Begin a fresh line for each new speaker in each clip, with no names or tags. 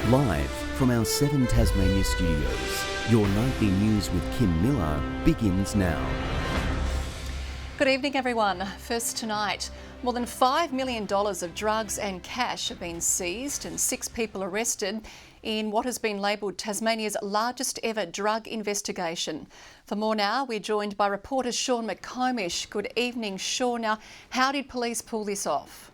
Live from our 7 Tasmania studios, your nightly news with Kim Miller begins now.
Good evening, everyone. First tonight, more than $5 million of drugs and cash have been seized and 6 people arrested in what has been labelled Tasmania's largest ever drug investigation. For more now, we're joined by reporter Sean McComish. Good evening, Sean. Now, how did police pull this off?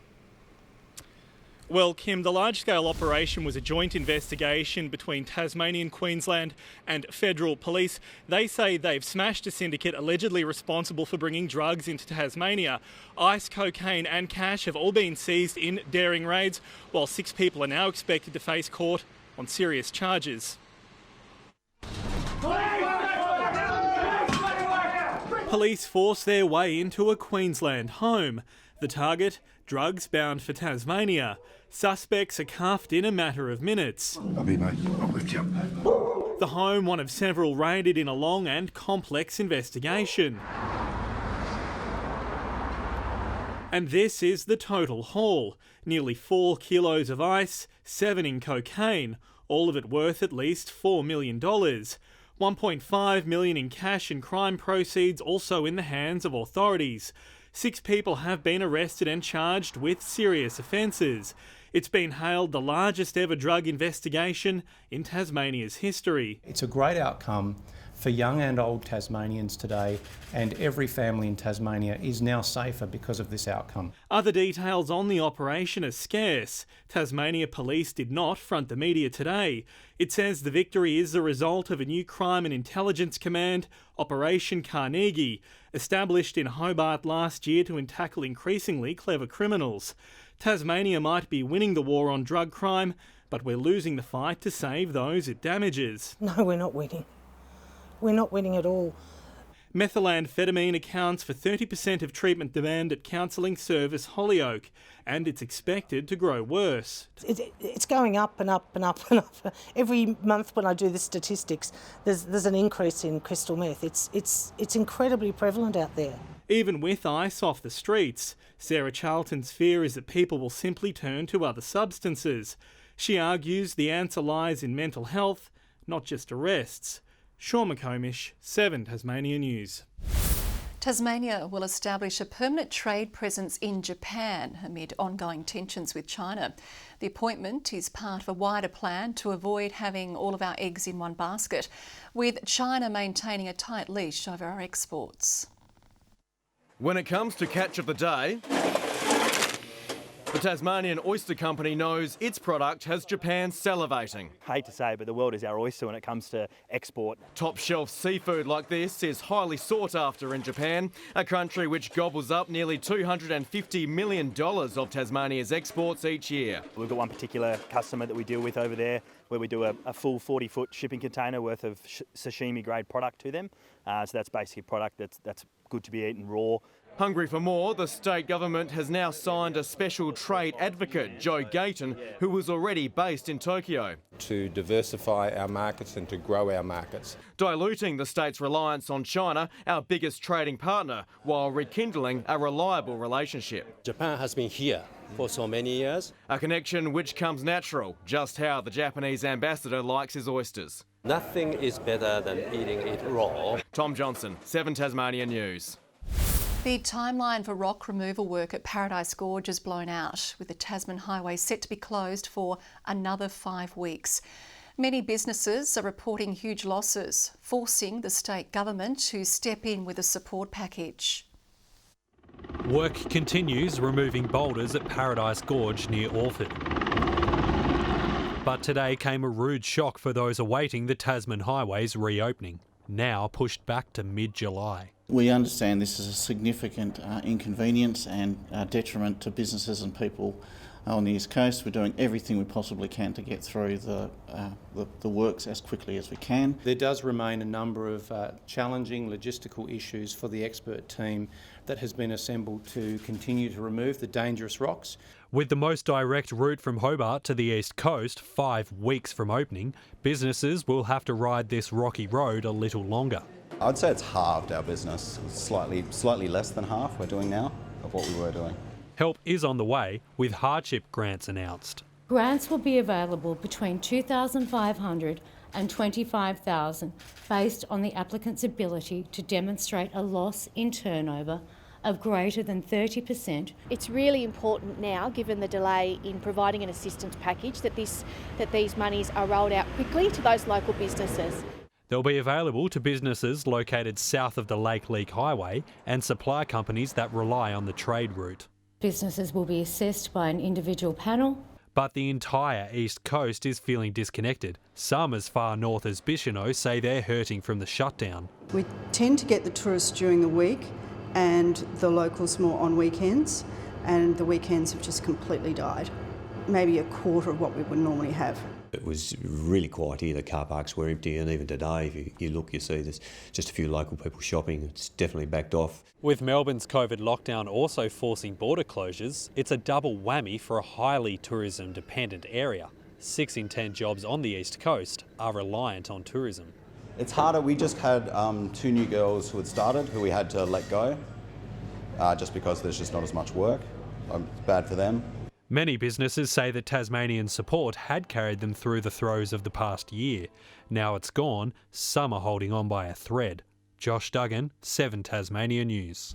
Well, Kim, the large-scale operation was a joint investigation between Tasmanian, Queensland and federal police. They say they've smashed a syndicate allegedly responsible for bringing drugs into Tasmania. Ice, cocaine and cash have all been seized in daring raids, while 6 people are now expected to face court on serious charges. Police force their way into a Queensland home. The target, drugs bound for Tasmania. Suspects are cuffed in a matter of minutes.
I'll be, mate. I'll lift you up.
The home, one of several raided in a long and complex investigation. And this is the total haul. Nearly 4 kilos of ice, 7 in cocaine, all of it worth at least $4 million. $1.5 million in cash and crime proceeds also in the hands of authorities. 6 people have been arrested and charged with serious offences. It's been hailed the largest ever drug investigation in Tasmania's history.
It's a great outcome for young and old Tasmanians today, and every family in Tasmania is now safer because of this outcome.
Other details on the operation are scarce. Tasmania Police did not front the media today. It says the victory is the result of a new crime and intelligence command, Operation Carnegie, established in Hobart last year to tackle increasingly clever criminals. Tasmania might be winning the war on drug crime, but we're losing the fight to save those it damages.
No, we're not winning. We're not winning at all.
Methylamphetamine accounts for 30% of treatment demand at counselling service HOLYOAKE, and it's expected to grow worse.
It's going up and up and up and up. Every month when I do the statistics, there's an increase in crystal meth. It's incredibly prevalent out there.
Even with ice off the streets, Sarah CHARLTON's fear is that people will simply turn to other substances. She argues the answer lies in mental health, not just arrests. Sean McComish, 7 Tasmania News.
Tasmania will establish a permanent trade presence in Japan amid ongoing tensions with China. The appointment is part of a wider plan to avoid having all of our eggs in one basket, with China maintaining a tight leash over our exports.
When it comes to catch of the day, the Tasmanian Oyster Company knows its product has Japan salivating.
Hate to say, but the world is our oyster when it comes to export.
Top shelf seafood like this is highly sought after in Japan, a country which gobbles up nearly $250 million of Tasmania's exports each year.
We've got one particular customer that we deal with over there where we do a full 40-foot shipping container worth of sashimi grade product to them. So that's basically a product that's good to be eaten raw.
Hungry for more, the state government has now signed a special trade advocate, Joe Gayton, who was already based in Tokyo.
To diversify our markets and to grow our markets.
Diluting the state's reliance on China, our biggest trading partner, while rekindling a reliable relationship.
Japan has been here for so many years.
A connection which comes natural, just how the Japanese ambassador likes his oysters.
Nothing is better than eating it raw.
Tom Johnson, 7 Tasmania News.
The timeline for rock removal work at Paradise Gorge has blown out, with the Tasman Highway set to be closed for another 5 weeks. Many businesses are reporting huge losses, forcing the state government to step in with a support package.
Work continues removing boulders at Paradise Gorge near ORFORD. But today came a rude shock for those awaiting the Tasman Highway's reopening, now pushed back to mid-July.
We understand this is a significant inconvenience and detriment to businesses and people on the East Coast. We're doing everything we possibly can to get through the works as quickly as we can.
There does remain a number of challenging logistical issues for the expert team that has been assembled to continue to remove the dangerous rocks.
With the most direct route from Hobart to the East Coast 5 weeks from opening, businesses will have to ride this rocky road a little longer.
I'd say it's halved our business, slightly less than half we're doing now of what we were doing.
Help is on the way, with hardship grants announced.
Grants will be available between $2,500 and $25,000 based on the applicant's ability to demonstrate a loss in turnover of greater than 30%.
It's really important now, given the delay in providing an assistance package, that these monies are rolled out quickly to those local businesses.
They'll be available to businesses located south of the Lake Leak Highway and supply companies that rely on the trade route.
Businesses will be assessed by an individual panel.
But the entire East Coast is feeling disconnected. Some as far north as BICHENO say they're hurting from the shutdown.
We tend to get the tourists during the week and the locals more on weekends, and the weekends have just completely died. Maybe a quarter of what we would normally have.
It was really quiet here. The car parks were empty, and even today, if you look, you see there's just a few local people shopping. It's definitely backed off.
With Melbourne's COVID lockdown also forcing border closures, it's a double whammy for a highly tourism-dependent area. 6 in 10 jobs on the East Coast are reliant on tourism.
It's harder. We just had 2 new girls who had started, who we had to let go, just because there's just not as much work. It's bad for them.
Many businesses say that Tasmanian support had carried them through the throes of the past year. Now it's gone, some are holding on by a thread. Josh Duggan, 7 Tasmania News.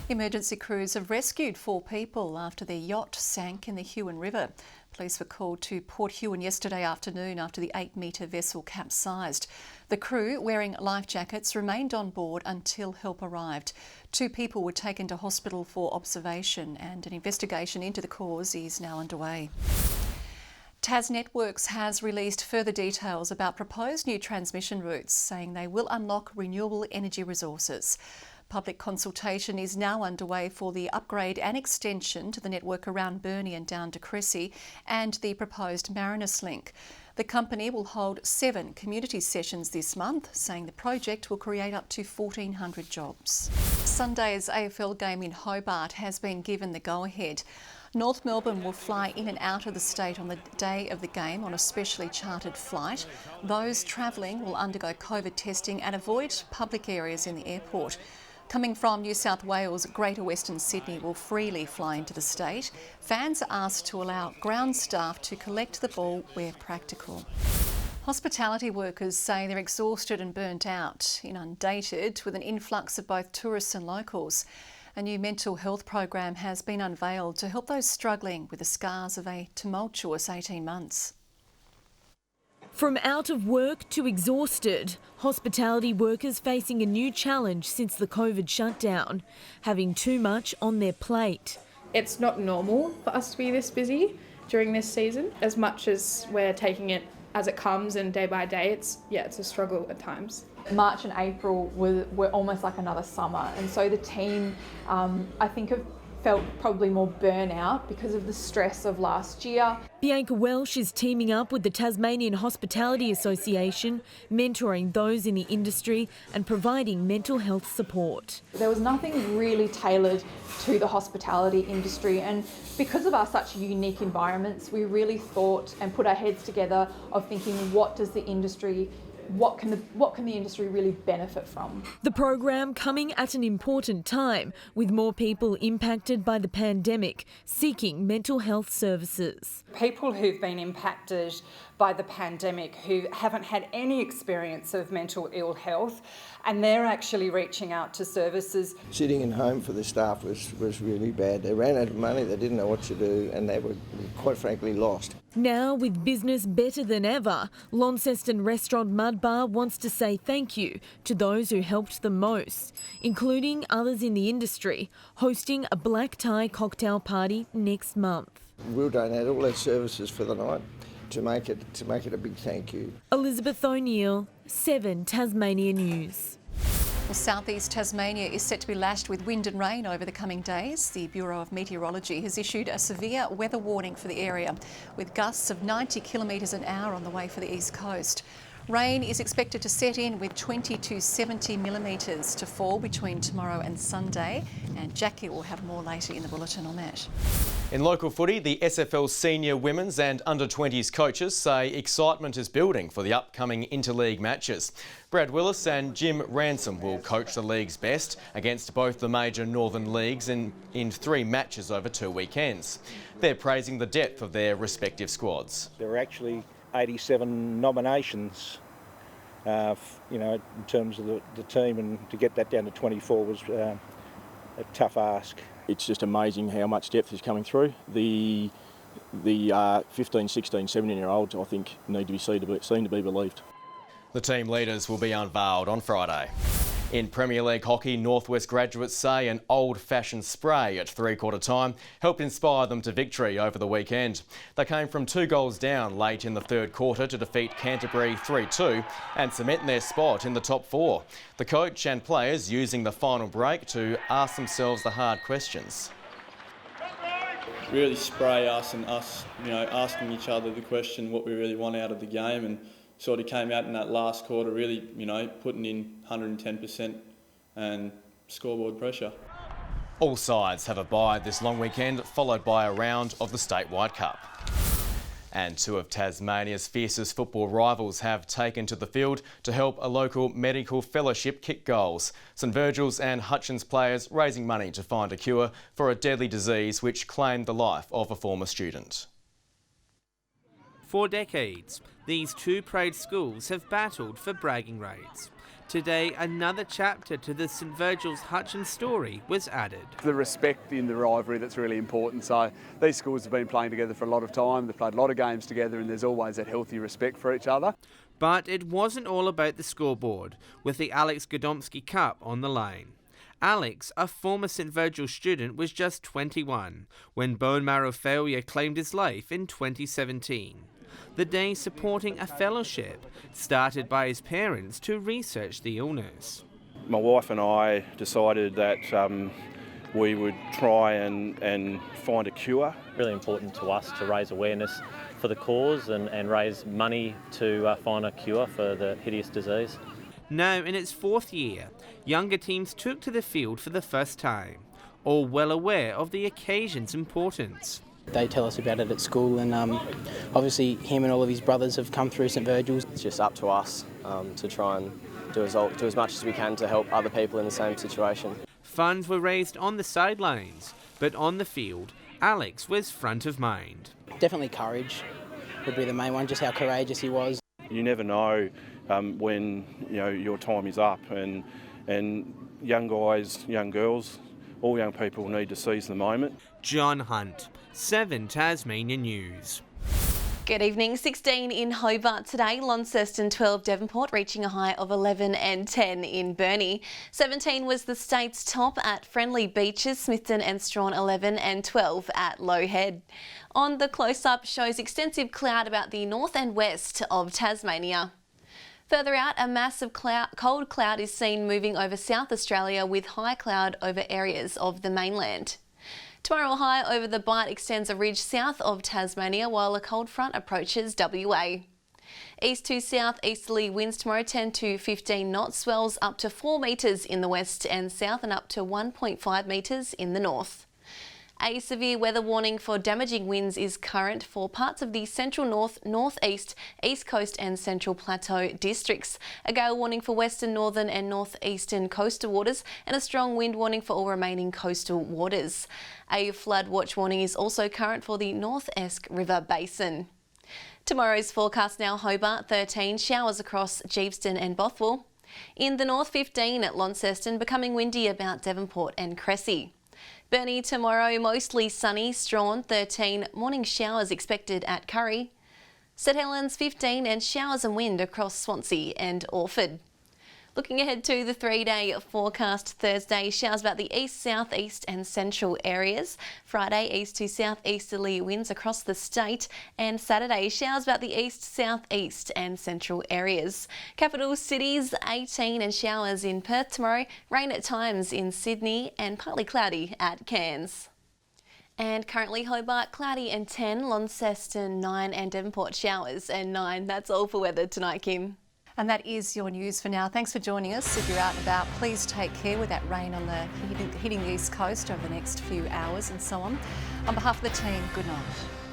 Emergency crews have rescued 4 people after their yacht sank in the Huon River. Police were called to Port Huon yesterday afternoon after the 8-metre vessel capsized. The crew, wearing life jackets, remained on board until help arrived. 2 people were taken to hospital for observation, and an investigation into the cause is now underway. TasNetworks has released further details about proposed new transmission routes, saying they will unlock renewable energy resources. Public consultation is now underway for the upgrade and extension to the network around Burnie and down to Cressy and the proposed Marinus link. The company will hold 7 community sessions this month, saying the project will create up to 1,400 jobs. Sunday's AFL game in Hobart has been given the go-ahead. North Melbourne will fly in and out of the state on the day of the game on a specially chartered flight. Those travelling will undergo COVID testing and avoid public areas in the airport. Coming from New South Wales, Greater Western Sydney will freely fly into the state. Fans are asked to allow ground staff to collect the ball where practical. Hospitality workers say they're exhausted and burnt out, inundated with an influx of both tourists and locals. A new mental health program has been unveiled to help those struggling with the scars of a tumultuous 18 months.
From out of work to exhausted, hospitality workers facing a new challenge since the COVID shutdown, having too much on their plate.
It's not normal for us to be this busy during this season. As much as we're taking it as it comes and day by day, it's a struggle at times.
March and April were almost like another summer, and so the team, I think, have felt probably more burnout because of the stress of last year.
Bianca Welsh is teaming up with the Tasmanian Hospitality Association, mentoring those in the industry and providing mental health support.
There was nothing really tailored to the hospitality industry, and because of our such unique environments, we really thought and put our heads together of thinking, what can the industry really benefit from?
The program coming at an important time, with more people impacted by the pandemic seeking mental health services.
People who've been impacted by the pandemic who haven't had any experience of mental ill health, and they're actually reaching out to services.
Sitting in home for the staff was really bad. They ran out of money, they didn't know what to do, and they were quite frankly lost.
Now, with business better than ever, Launceston restaurant MUDBAR wants to say thank you to those who helped them most, including others in the industry, hosting a black tie cocktail party next month.
We'll donate all our services for the night to make it a big thank you.
Elizabeth O'Neill, 7 Tasmania News.
Well, southeast Tasmania is set to be lashed with wind and rain over the coming days. The Bureau of Meteorology has issued a severe weather warning for the area, with gusts of 90 kilometres an hour on the way for the east coast. Rain is expected to set in with 20 to 70 millimetres to fall between tomorrow and Sunday, and Jackie will have more later in the bulletin on that.
In local footy, the SFL senior women's and under-20s coaches say excitement is building for the upcoming interleague matches. Brad Willis and Jim Ransom will coach the league's best against both the major northern leagues in 3 matches over 2 weekends. They're praising the depth of their respective squads.
There are actually 87 nominations, in terms of the team, and to get that down to 24 was a tough ask.
It's just amazing how much depth is coming through. The 15, 16, 17-year-olds, I think, need to be seen to be believed.
The team leaders will be unveiled on Friday. In Premier League hockey, Northwest graduates say an old-fashioned spray at three-quarter time helped inspire them to victory over the weekend. They came from 2 goals down late in the third quarter to defeat Canterbury 3-2 and cement their spot in the top 4. The coach and players using the final break to ask themselves the hard questions.
Really spray us and us, asking each other the question what we really want out of the game, and sort of came out in that last quarter really, putting in 110% and scoreboard pressure.
All sides have a bye this long weekend, followed by a round of the statewide cup. And 2 of Tasmania's fiercest football rivals have taken to the field to help a local medical fellowship kick goals. St Virgil's and HUTCHINS players raising money to find a cure for a deadly disease which claimed the life of a former student.
For decades, these 2 pride schools have battled for bragging rights. Today, another chapter to the St Virgil's HUTCHINS story was added.
The respect in the rivalry, that's really important. So these schools have been playing together for a lot of time, they've played a lot of games together, and there's always that healthy respect for each other.
But it wasn't all about the scoreboard, with the Alex GADOMSKI Cup on the line. Alex, a former St Virgil student, was just 21 when bone marrow failure claimed his life in 2017. The day supporting a fellowship started by his parents to research the illness.
My wife and I decided that we would try and find a cure.
Really important to us to raise awareness for the cause and raise money to find a cure for the hideous disease.
Now in its 4th year, younger teams took to the field for the first time, all well aware of the occasion's importance.
They tell us about it at school, and obviously him and all of his brothers have come through St Virgil's.
It's just up to us to try and do as much as we can to help other people in the same situation.
Funds were raised on the sidelines, but on the field, Alex was front of mind.
Definitely courage would be the main one, just how courageous he was.
You never know when your time is up, and young guys, young girls, all young people need to seize the moment.
John Hunt, 7 Tasmania News.
Good evening. 16 in Hobart today, Launceston 12 Devonport reaching a high of 11 and 10 in Burnie. 17 was the state's top at Friendly Beaches, Smithton and Strawn 11 and 12 at Low Head. On the close-up shows extensive cloud about the north and west of Tasmania. Further out, a massive cold cloud is seen moving over South Australia with high cloud over areas of the mainland. Tomorrow, a high over the Bight extends a ridge south of Tasmania while a cold front approaches WA. East to south easterly winds tomorrow 10 to 15 knots, swells up to 4 metres in the west and south and up to 1.5 metres in the north. A severe weather warning for damaging winds is current for parts of the central north, northeast, east coast and central plateau districts. A gale warning for western, northern and northeastern coastal waters and a strong wind warning for all remaining coastal waters. A flood watch warning is also current for the North Esk River Basin. Tomorrow's forecast now: Hobart 13, showers across Geeveston and Bothwell. In the north 15 at Launceston, becoming windy about Devonport and Cressy. Burnie tomorrow, mostly sunny, Strawn 13, morning showers expected at Kerry. St Helens 15 and showers and wind across Swansea and Orford. Looking ahead to the 3-day forecast: Thursday, showers about the east, southeast and central areas. Friday, east to southeasterly winds across the state. And Saturday, showers about the east, southeast and central areas. Capital cities 18 and showers in Perth tomorrow. Rain at times in Sydney and partly cloudy at Cairns. And currently Hobart cloudy and 10, Launceston 9 and Devonport showers and 9. That's all for weather tonight, Kim.
And that is your news for now. Thanks for joining us. If you're out and about, please take care with that rain on the hitting the east coast over the next few hours and so on. On behalf of the team, good night.